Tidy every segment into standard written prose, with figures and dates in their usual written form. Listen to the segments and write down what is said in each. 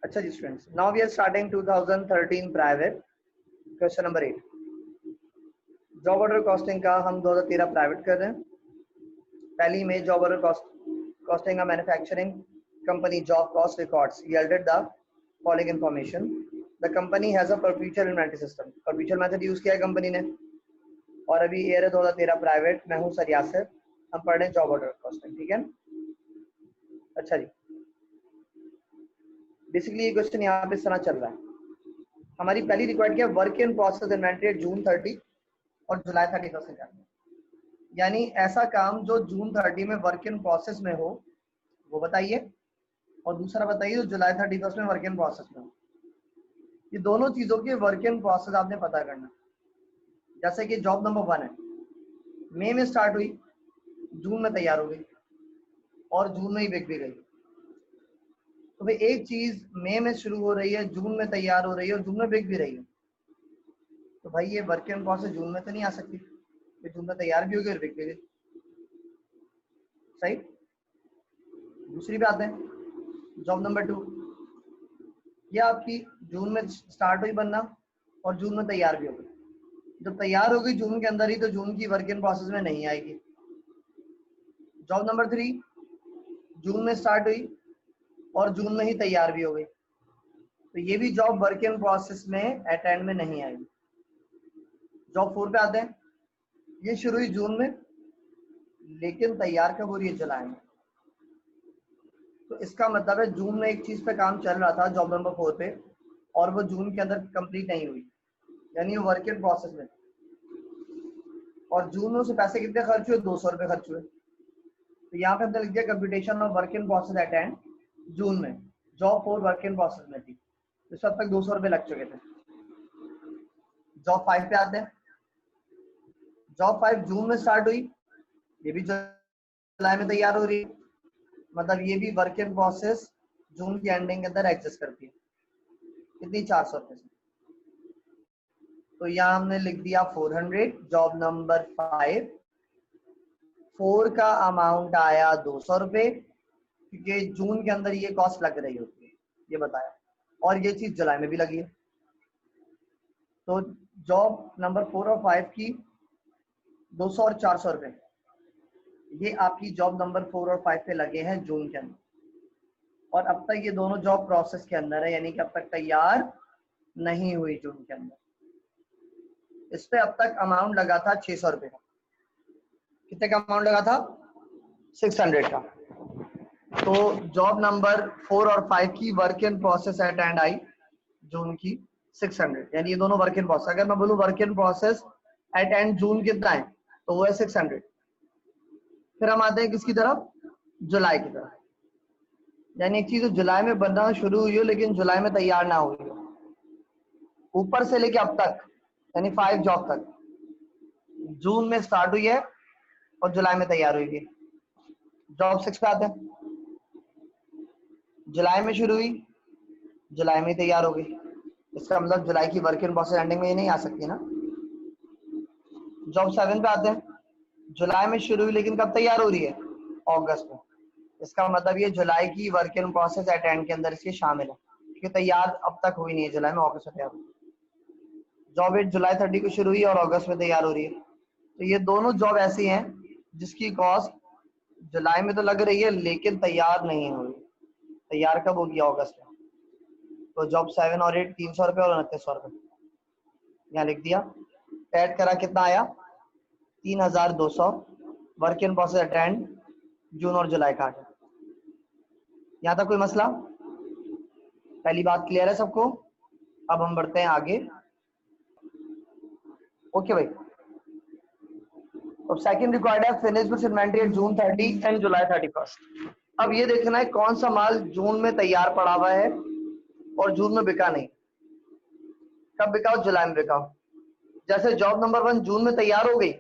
अच्छा जी students, now we are starting 2013 private. Question number 8, job order costing का हम 2013 प्राइवेट कर रहे हैं। पहली में job order costing of manufacturing company job cost records yielded the following information. The company has a perpetual inventory system. perpetual method use किया है company ने। और अभी ईयर है 2013 प्राइवेट, मैं हूँ सर यासिर, हम पढ़ रहे हैं जॉब ऑर्डर कॉस्टिंग, ठीक है। अच्छा जी, बेसिकली ये क्वेश्चन यहाँ पे इस तरह चल रहा है। हमारी पहली रिक्वायर्ड क्या है, वर्क इन प्रोसेस इन्वेंटरी जून 30 और जुलाई 31 से करना, यानी ऐसा काम जो जून 30 में वर्क इन प्रोसेस में हो वो बताइए, और दूसरा बताइए जो जुलाई 31 में वर्क इन प्रोसेस में हो। ये दोनों चीजों के वर्क इन प्रोसेस आपने पता करना। जैसे कि जॉब नंबर 1 है, मई में स्टार्ट हुई, जून में तैयार हो गई और जून में ही बिक भी गई। तो भाई एक चीज मई में शुरू हो रही है, जून में तैयार हो रही है और जून में बिक भी रही है, तो भाई ये वर्क इन प्रोसेस जून में तो नहीं आ सकती, तो जून में तैयार भी होगी और बिक भी गई। सही। दूसरी बात है, जॉब नंबर 2, ये आपकी जून में स्टार्ट हुई बनना और जून में तैयार भी हो गई। जब तैयार हो गई जून के अंदर ही, तो जून की वर्क इन प्रोसेस में नहीं आएगी। जॉब नंबर 3, जून में स्टार्ट हुई और जून में ही तैयार भी हो गई, तो ये भी जॉब वर्क इन प्रोसेस में एट एंड में नहीं आएगी। जॉब 4 पे आते हैं, ये शुरू हुई जून में लेकिन तैयार कब हो रही है, जुलाई में। तो इसका मतलब है जून में एक चीज पे काम चल रहा था जॉब नंबर 4 पे, और वो जून के अंदर कंप्लीट नहीं हुई, यानी वो वर्क इन प्रोसेस में। और जून में उसे पैसे कितने खर्च हुए, 200 रुपए खर्च हुए। तो यहाँ पे हमने लिख दिया computation of work in process at and June में जॉब 4 वर्क इन प्रोसेस में थी, तो इस वक्त तक 200 रुपए लग चुके थे। जॉब 5 पे आते हैं, जॉब 5 जून में स्टार्ट हुई, ये भी जुलाई में तैयार हो रही है, मतलब ये भी वर्क इन प्रोसेस जून की एंडिंग के अंदर एग्जिस्ट करती है। कितनी, 400 रुपए से। तो यहाँ हमने लिख दिया 400। जॉब नंबर 5, 4 का अमाउंट आया 200 रुपए, क्योंकि जून के अंदर ये कॉस्ट लग रही होती है, ये बताया, और ये चीज जुलाई में भी लगी है। तो जॉब नंबर 4 और 5 की 200 और 400 रुपए, ये आपकी जॉब नंबर 4 और 5 पे लगे हैं जून के अंदर, और अब तक ये दोनों जॉब प्रोसेस के अंदर है, यानी कि अब तक तैयार नहीं हुई जून के अंदर। इस पे अब तक अमाउंट लगा था 600 रुपए का। कितने का अमाउंट लगा था, 600 का। तो जॉब नंबर 4 और 5 की work in process at end I June की 600, यानी ये दोनों वर्क इन प्रोसेस। अगर मैं बोलूं work in process at and June कितना है, तो वो है 600। फिर हम आते हैं किसकी तरफ, जुलाई की तरफ। यानी एक चीज जुलाई में बनना शुरू हुई हो लेकिन जुलाई में तैयार ना हुई हो, ऊपर से लेके अब तक, यानी 5 जॉब तक जून में स्टार्ट हुई है और जुलाई में तैयार हुई है। जॉब 6 पे आते हैं, जुलाई में शुरू हुई, जुलाई में तैयार हो गई, इसका मतलब जुलाई की वर्क इन प्रोसेस एंडिंग में ये नहीं आ सकती ना। जॉब 7 पे आते हैं, जुलाई में शुरू हुई लेकिन कब तैयार हो रही है, अगस्त में, इसका मतलब ये जुलाई की work in process at and के अंदर इसके शामिल है, क्योंकि तैयार अब तक हुई नहीं है, जुलाई में, अगस्त में तैयार हुई। जॉब 8 जुलाई 30 को शुरू हुई और अगस्त में तैयार हो रही है। तो ये दोनों जॉब ऐसी हैं जिसकी कॉस्ट जुलाई में तो लग रही है लेकिन तैयार नहीं हुई, तैयार कब होगी, अगस्त में। तो जॉब 7 और 8 300 रुपये और 2900 रुपये यहाँ लिख दिया। ऐड करा, कितना आया, 3200 work in process at and June और जुलाई का। यहाँ तक कोई मसला, पहली बात क्लियर है सबको। अब हम बढ़ते हैं आगे। ओके भाई, अब सेकंड रिक्वायर्ड है finish goods inventory at June 30 and July 31। अब ये देखना है कौन सा माल जून में तैयार पड़ा हुआ है और जून में बिका नहीं। कब बिका, जुलाई में बिका। जैसे जॉब नंबर 1 जून में तैयार हो गई,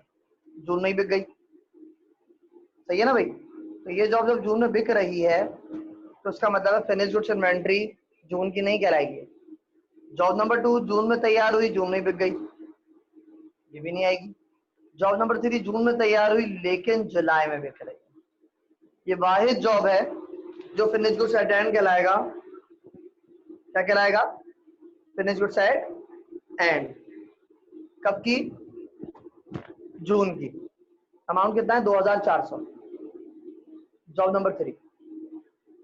जून में ही बिक गई, सही है ना भाई। तो ये जॉब जब जून में बिक रही है तो उसका मतलब है फिनिश गुड्स इन्वेंटरी जून की नहीं कहलाएगी। जॉब नंबर 2 जून में तैयार हुई, जून में बिक गई, ये भी नहीं आएगी। जॉब नंबर 3 जून में तैयार हुई लेकिन जुलाई में बिक रही है। ये वाहिद जॉब है जो फिनिश गुड्स एट एंड कहलाएगा, क्या कहलाएगा? Finish goods at and. कब की? जून की। अमाउंट कितना है? 2400। Job number 3,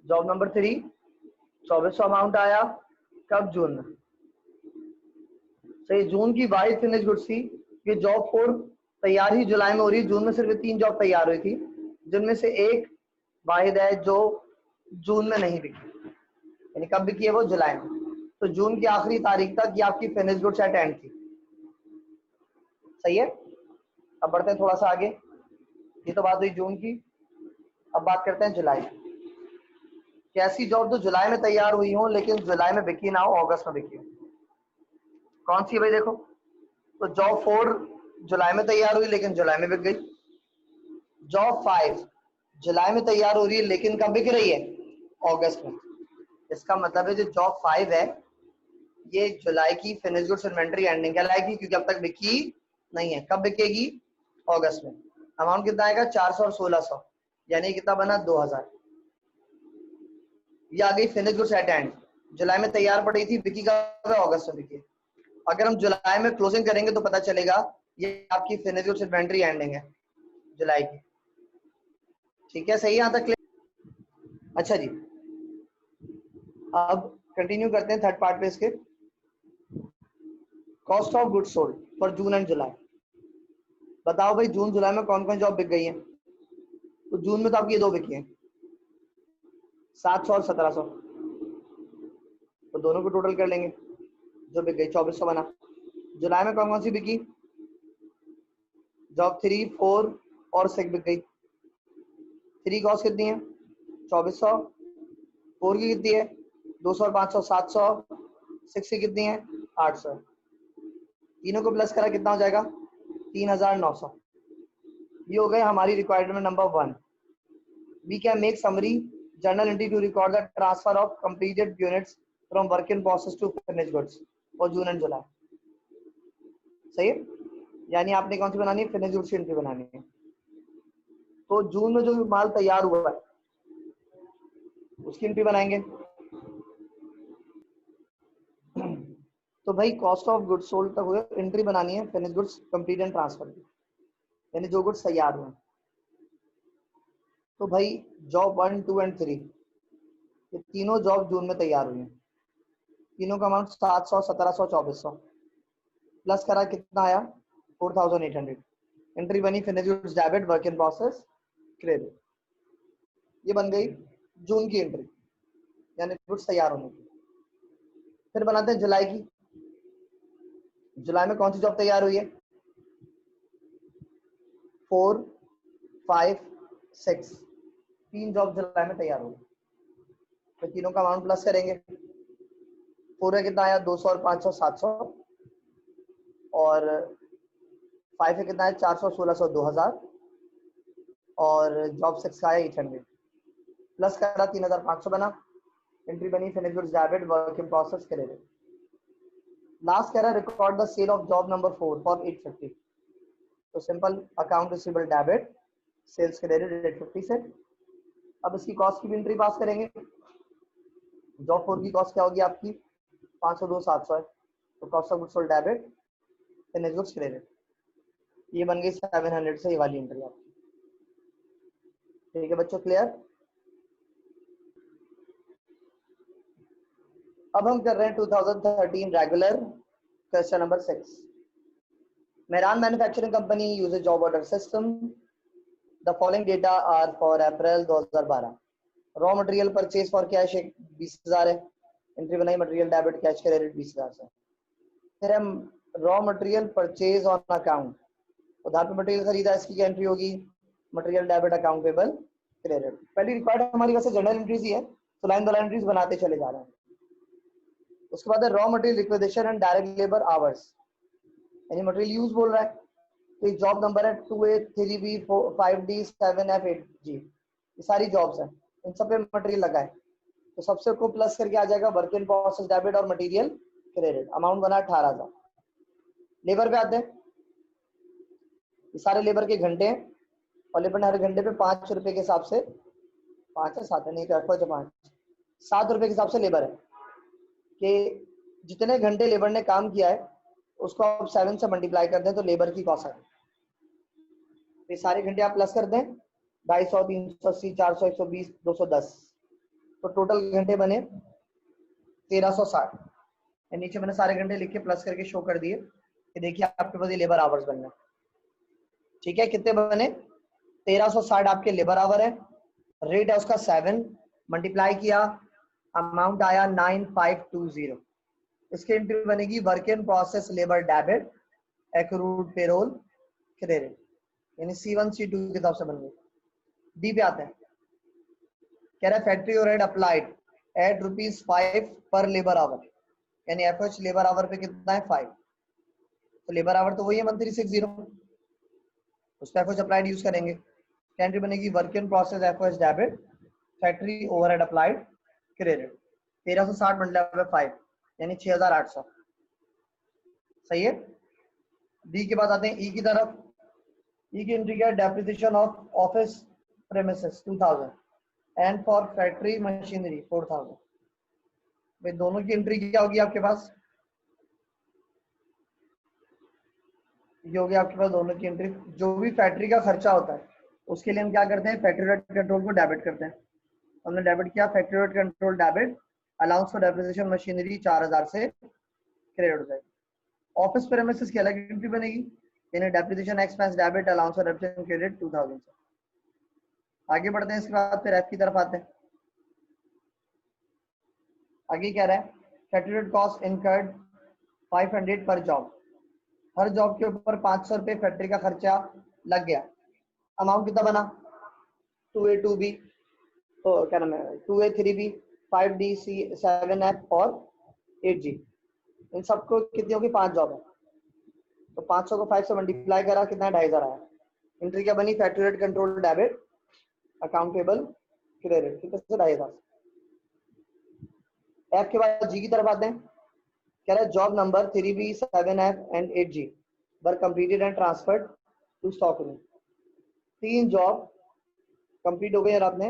job number 3 2400 amount आया। कब? जून में। सही, जून की वाइड फिनिश गुड्स थी। ये जॉब 4 तैयार ही जुलाई में हो रही है। जून में सिर्फ 3 जॉब तैयार हुई थी, जिनमें से एक वाहिद है जो जून में नहीं बिकी। यानी कब बिकी है वो? जुलाई में। तो जून की आखिरी तारीख तक ये आपकी फिनिश गुड्स एट एंड थी। सही है। अब बढ़ते हैं थोड़ा सा आगे। ये तो बात हुई जून की। अब बात करते हैं जुलाई। कैसी जॉब जो जुलाई में तैयार हुई हो लेकिन जुलाई में बिकी ना हो, अगस्त में बिकी हो? कौन सी है भाई? देखो, तो जॉब 4 जुलाई में तैयार हुई लेकिन जुलाई में बिक गई। जॉब 5 जुलाई में तैयार हो रही है लेकिन कब बिक रही है? अगस्त में। इसका मतलब है जो जॉब 5 है ये जुलाई की फिनिश गुड्स इन्वेंटरी एंडिंग कहलाएगी, क्योंकि अब तक बिकी नहीं है। कब बिकेगी? अगस्त में। अमाउंट कितना आएगा? 400 और 1600, यानी कितना बना? 2000। ये आ गई फिनिश गुड्स एट एंड। जुलाई में तैयार पड़ी थी, बिकी कब है? अगस्त में बिकी। अगर हम जुलाई में क्लोजिंग करेंगे तो पता चलेगा ये आपकी फिनिश गुड्स इन्वेंटरी एंडिंग है जुलाई की। ठीक है, सही, यहां तक क्लियर? अच्छा जी, अब कंटिन्यू करते हैं थर्ड पार्ट पे इसके। Cost of goods sold for June and July. बताओ भाई, जून जुलाई में कौन कौन जॉब बिक गई है? तो जून में तो आपकी ये दो बिकी है, 700 और 1700। तो दोनों को टोटल कर लेंगे, जो बिक गई 2400 बना। जुलाई में कौन कौन सी बिकी? जॉब 3, 4 और 6 बिक गई। 3 कॉस्ट कितनी है? 2400। 4 की कितनी है? 200 और 500 700। 6 की कितनी है? 800। तीनों को प्लस करा कितना हो जाएगा? 3900। ये हो गए हमारी requirement number 1। We can make summary journal entry to record the transfer of completed units from work in process to finish goods for June and July. सही है। यानी आपने कौन सी बनानी है? फिनिश गुड्स की एंट्री बनानी है। तो जून में जो माल तैयार हुआ है उसकी एंट्री बनाएंगे। तो भाई कॉस्ट ऑफ गुड्स सोल्ड तक हुए, एंट्री बनानी है finish goods complete and transfer की, यानी जो गुड्स तैयार हुए। तो भाई जॉब 1, 2 एंड 3 ये तीनों जॉब जून में तैयार हुई हैं। तीनों का अमाउंट 700, 1700, 2400 प्लस करा कितना आया? 4800। एंट्री बनी finish goods debit work in process credit. ये बन गई जून की एंट्री, यानी गुड्स तैयार होने की। फिर बनाते हैं जुलाई की। जुलाई में कौन सी जॉब तैयार हुई है? 4, 5, 6 तीन जॉब जुलाई में तैयार हुई। तो तीनों का अमाउंट प्लस करेंगे। 4 कितना आया? 200 और 500 700। और 5 है कितना है? 400 1600 2000। और जॉब 6 का आया 800। प्लस करा 3500 बना। एंट्री बनी finish goods debit work in process credit. Last कह रहा है record the sale of job number 4 for 850। तो simple account receivable debit sales credit 850 से। अब इसकी कॉस्ट की भी एंट्री पास करेंगे। जॉब 4 की कॉस्ट क्या होगी आपकी? 502 700 है। तो cost of goods sold debit finish goods credit. ये बन गई 700 से ये वाली एंट्री आपकी। ठीक है बच्चों, क्लियर? अब हम कर रहे हैं 2013 regular question number 6। Mehran Manufacturing Company uses job order system. The following data are for April 2012. Raw material purchase for cash 20,000 है। एंट्री बनाई मटेरियल डेबिट कैश क्रेडिट 20,000 से। फिर हम raw material purchase on account, उधार पे material खरीदा, इसकी क्या एंट्री होगी? Material debit account payable credit. पहली रिक्वायर्ड हमारी वैसे जनरल एंट्रीज ही है, तो लाइन बाय लाइन एंट्रीज बनाते चले जा रहे हैं। उसके बाद है raw material liquidation and direct labour hours, यानी मटेरियल यूज बोल रहा है। तो जॉब नंबर है 2A 3B 5D 7F 8G। ये सारी जॉब्स हैं, इन सब पे मटेरियल लगा है। तो सबसे को प्लस करके आ जाएगा वर्क इन प्रोसेस डेबिट और मटेरियल क्रेडिट। अमाउंट बना 18,000। लेबर पे आते हैं। ये सारे लेबर के घंटे हैं और लेबर ने हर घंटे पे 5 रुपए के हिसाब से 5 है 7 है, नहीं तो एफओएच 5। 7 रुपए के हिसाब से लेबर है कि जितने घंटे लेबर ने काम किया है उसको आप 7 से मल्टीप्लाई कर दें तो लेबर की कॉस्ट है। ये सारे घंटे आप प्लस कर दें, 250, 380, 400, 120, 210, तो टोटल घंटे बने 1360। नीचे मैंने सारे घंटे लिख के प्लस करके शो कर दिए कि देखिए आपके पास ये लेबर आवर्स बन रहे। ठीक है, कितने बने? 1360 आपके लेबर आवर है, रेट है उसका 7, मल्टीप्लाई किया, अमाउंट आया 9520। इसकी एंट्री बनेगी work in process labour debit accrued payroll credit, यानी C1 C2 के हिसाब से बन गई। डी पे आते हैं, कह रहा है फैक्ट्री ओवरहेड अप्लाइड एट ₹5 पर लेबर आवर, यानी एफएच लेबर आवर पे कितना है 5, तो लेबर आवर तो वही है 1360, उस पर एफएच अप्लाइड यूज करेंगे। एंट्री बनेगी work in process FH debit factory overhead applied credit, 1360 multiply by 5 यानी 6800। सही है। डी के बाद आते हैं ई की तरफ। ई की एंट्री क्या है? Depreciation of office premises 2000 and for factory machinery 4000। भाई दोनों की एंट्री क्या होगी आपके पास? ये हो गया आपके पास दोनों की एंट्री। जो भी फैक्ट्री का खर्चा होता है उसके लिए हम क्या करते हैं? फैक्ट्री रेट कंट्रोल को डेबिट करते हैं। हमने डेबिट किया, factory rate control debit, allowance for depreciation machinery 4000 से क्रेडिट हो जाएगी। ऑफिस प्रेमिसेस की अलग एंट्री बनेगी, यानी depreciation expense debit, allowance for depreciation credit 2000 से। आगे बढ़ते हैं, इसके बाद फिर एफ की तरफ आते हैं। आगे कह रहा है फैक्ट्री रेट कॉस्ट इनकर्ड 500 पर जॉब, हर जॉब के ऊपर 500 रुपए फैक्ट्री का खर्चा लग गया। अमाउंट कितना बना? 2A 2B, तो क्या नाम है 2A 3B 5D 7F और 8G, इन सबको कितनी होगी? 5 जॉब है, तो 500 को 5 से मल्टीप्लाई करा, कितना 2500 आया। एंट्री क्या बनी? Factory rate control debit accountable credit, कितने से 2500। एफ के बाद जी की तरफ आते हैं। कह रहा है job number 3B 7F and 8G were completed and transferred to stock room. 3 job complete हो गई और आपने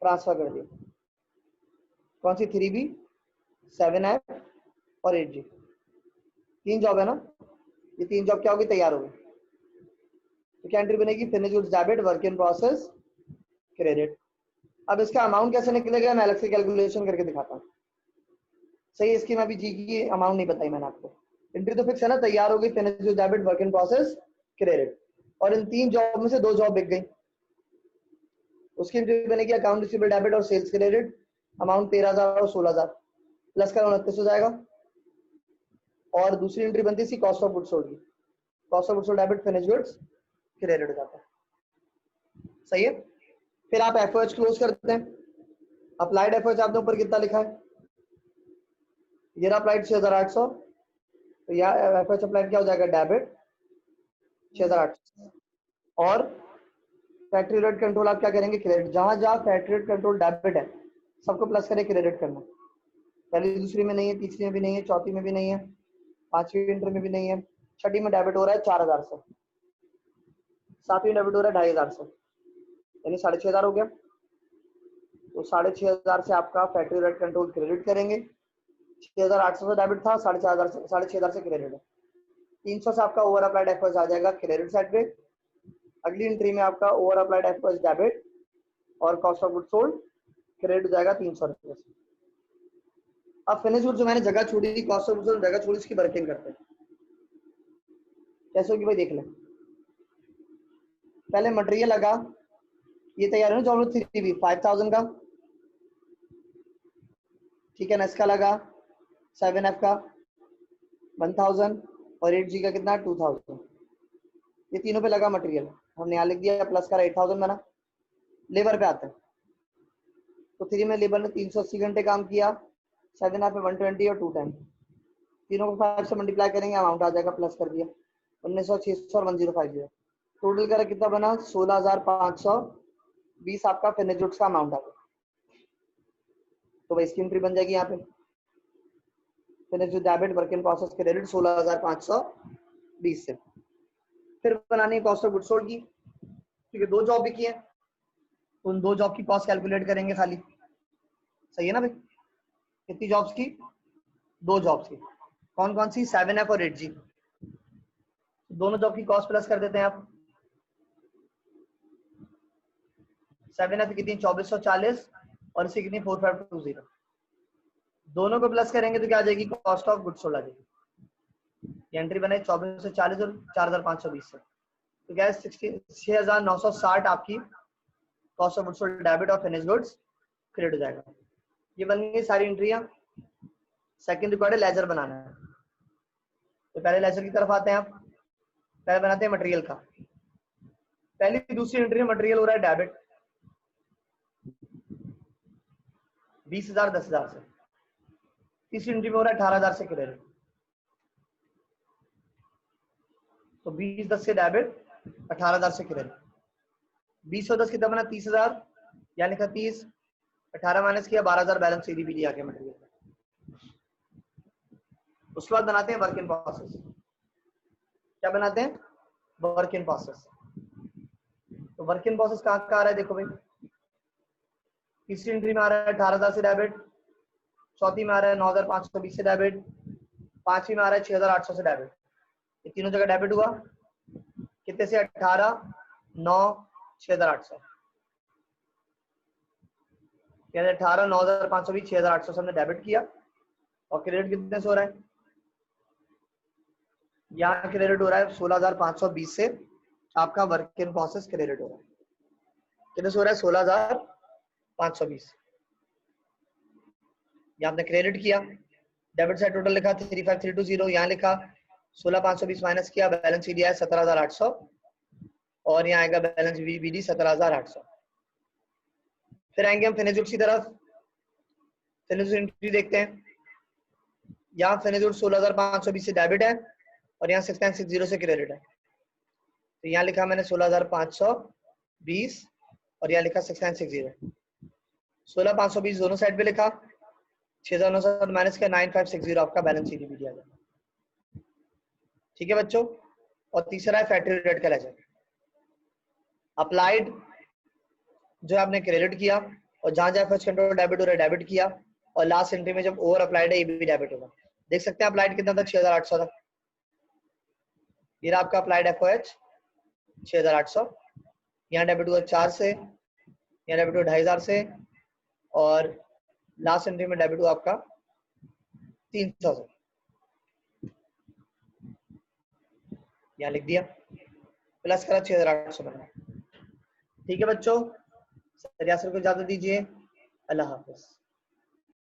ट्रांसफर कर दिया। कौन सी? 3B 7F और 8G, 3 जॉब है ना, ये 3 जॉब क्या होगी? तैयार होगी। तो क्या एंट्री बनेगी? Finish goods debit work in process credit. अब इसका अमाउंट कैसे निकलेगा मैं अलग से कैलकुलेशन करके दिखाता हूँ। सही है, इसकी मैं अभी जी की अमाउंट नहीं बताई मैंने आपको। एंट्री तो फिक्स है ना, तैयार हो गई, finish goods debit work in process credit, और इन 3 जॉब में से 2 जॉब बिक गई। उसकी एंट्री बनेगी अकाउंट रिसीवेबल डेबिट और सेल्स क्रेडिट, अमाउंट 13000 और 16000, प्लस का 29 हो जाएगा। और दूसरी एंट्री बनती है कॉस्ट ऑफ गुड्स सोल्ड की, cost of goods sold debit finish goods credit हो जाता है। सही है। फिर आप एफओएच क्लोज करते हैं। अप्लाइड एफओएच आपने ऊपर कितना लिखा है? ये रहा अप्लाइड 6800, तो यहाँ एफओएच अप्लाइड क्या हो जाएगा? डेबिट 6800। और फैक्ट्री रेट कंट्रोल आप क्या करेंगे? क्रेडिट। जहां जहां फैक्ट्री रेट कंट्रोल डेबिट है सबको प्लस करके क्रेडिट करना। पहली दूसरी में नहीं है, तीसरी में भी नहीं है, चौथी में भी नहीं है, 5वीं एंट्री में भी नहीं है, 6ठी में डेबिट हो रहा है 4000 से, 7वीं डेबिट हो रहा है 2500 से, यानी 6500 हो गया। तो 6500 से आपका फैक्ट्री रेट कंट्रोल क्रेडिट करेंगे। 6800 से डेबिट था, 6500 से क्रेडिट है। 300 से आपका ओवर अप्लाइड एफओएच आ जाएगा क्रेडिट साइड पे। अगली एंट्री में आपका ओवर अप्लाइड एफओएच डेबिट और cost of goods sold credit हो जाएगा 300 रुपये से। अब फिनिश गुड्स जो मैंने जगह छोड़ी थी, कॉस्ट ऑफ गुड्स सोल्ड जगह छोड़ी, इसकी वर्किंग करते हैं। कैसे होगी भाई देख लें। पहले मटेरियल लगा, ये तैयार है ना, जो 3B 5000 का, ठीक है ना। इसका लगा 7F का 1000 और 8G का कितना 2000, ये तीनों पे लगा मटेरियल। हमने यहाँ लिख दिया, प्लस का 8000 बना। लेबर पे आते हैं, तो 3 में लेबर ने 380 घंटे काम किया, 7F में 120 और 210, तीनों को 5 से मल्टीप्लाई करेंगे, अमाउंट आ जाएगा, प्लस कर दिया 1900, 600 और 1050। टोटल करा कितना बना? 16520 आपका फिनिश गुड्स का अमाउंट आ गया। तो भाई इसकी एंट्री बन जाएगी यहाँ पे, finish goods debit work in process credit 16520 से। फिर बनानी है कॉस्ट ऑफ गुड्स सोल्ड की, ठीक है, 2 जॉब भी की है। तो उन 2 जॉब की कॉस्ट कैलकुलेट करेंगे खाली, सही है ना भाई? कितनी जॉब्स की? 2 जॉब्स की। कौन कौन सी? 7F और 8G। दोनों जॉब की कॉस्ट प्लस कर देते हैं आप। 7F कितनी? 2440 और इसे कितनी? 4520। दोनों को प्लस करेंगे तो क्या आ जाएगी? कॉस्ट ऑफ गुड्स सोल्ड आ जाएगी। एंट्री बने 2440 और 4520 से, तो क्या है? 6960 आपकी cost of goods sold debit और फिनिश गुड्स क्रेडिट हो जाएगा। ये बन गई सारी एंट्रियां। सेकंड रिक्वायर्ड लेजर बनाना है, तो पहले लेजर की तरफ आते हैं आप। पहले बनाते हैं मटेरियल का। पहली दूसरी एंट्री में मटेरियल हो रहा है डेबिट 20,000 10,000 से। तीसरी एंट्री में हो रहा है 18,000 से क्रेडिट। तो 20 10 से डेबिट, 18,000 से क्रेडिट। 20 और 10 कितना बना? 30,000। या लिखा 30, 18 माइनस किया 12,000, बैलेंस सीडीपीडी आ गया मटेरियल। उसके बाद बनाते हैं वर्क इन प्रोसेस। क्या बनाते हैं? Work in process. तो वर्क इन प्रोसेस कहाँ आ रहा है? देखो भाई, तीसरी एंट्री में आ रहा है 18,000 से डेबिट, चौथी में आ रहा है 9,520 से डेबिट, पांचवी में आ रहा है 6,800 से डेबिट। ये तीनों जगह डेबिट हुआ कितने से? 18, 9, 6,800। 18, 9,520, 6,800 से हमने डेबिट किया। और क्रेडिट कितने से हो रहा है? यहाँ क्रेडिट हो रहा है 16,520 से आपका वर्क इन प्रोसेस क्रेडिट हो रहा है। कितने से हो रहा है? 16,520। ये आपने क्रेडिट किया। डेबिट साइड टोटल लिखा 35,320, यहाँ लिखा 16,520 माइनस किया, बैलेंस शीट है 17,800 और यहाँ आएगा बैलेंस बीडी 17,800। फिर आएंगे हम फिनिश गुड्स की तरफ। फिनिश गुड्स एंट्री देखते हैं। यहाँ फिनिश गुड्स 16,520 से डेबिट है और यहाँ 6960 से क्रेडिट है। तो यहाँ लिखा मैंने 16,520 और यहाँ लिखा 6960। 16,520 दोनों साइड पे लिखा, 6,900 माइनस किया, 9560 आपका बैलेंस शीट में दिया गया। ठीक है बच्चों। और तीसरा है फैक्ट्री रेट का लेजर। अप्लाइड जो आपने क्रेडिट किया और जहां जहां फर्स्ट कंट्रोल डेबिट हो रहा है डेबिट किया, और लास्ट एंट्री में जब ओवर अप्लाइड है ये भी डेबिट होगा। देख सकते हैं अप्लाइड कितना था? 6,800 था। ये रहा आपका अप्लाइड एफओएच 6,800। यहाँ डेबिट हुआ 4 से, यहाँ डेबिट हुआ 2,500 से, और लास्ट एंट्री में डेबिट हुआ आपका 300 से। यहाँ लिख दिया, प्लस करा 6,800 बना। ठीक है बच्चों, सर को इजाजत दीजिए। अल्लाह हाफिज।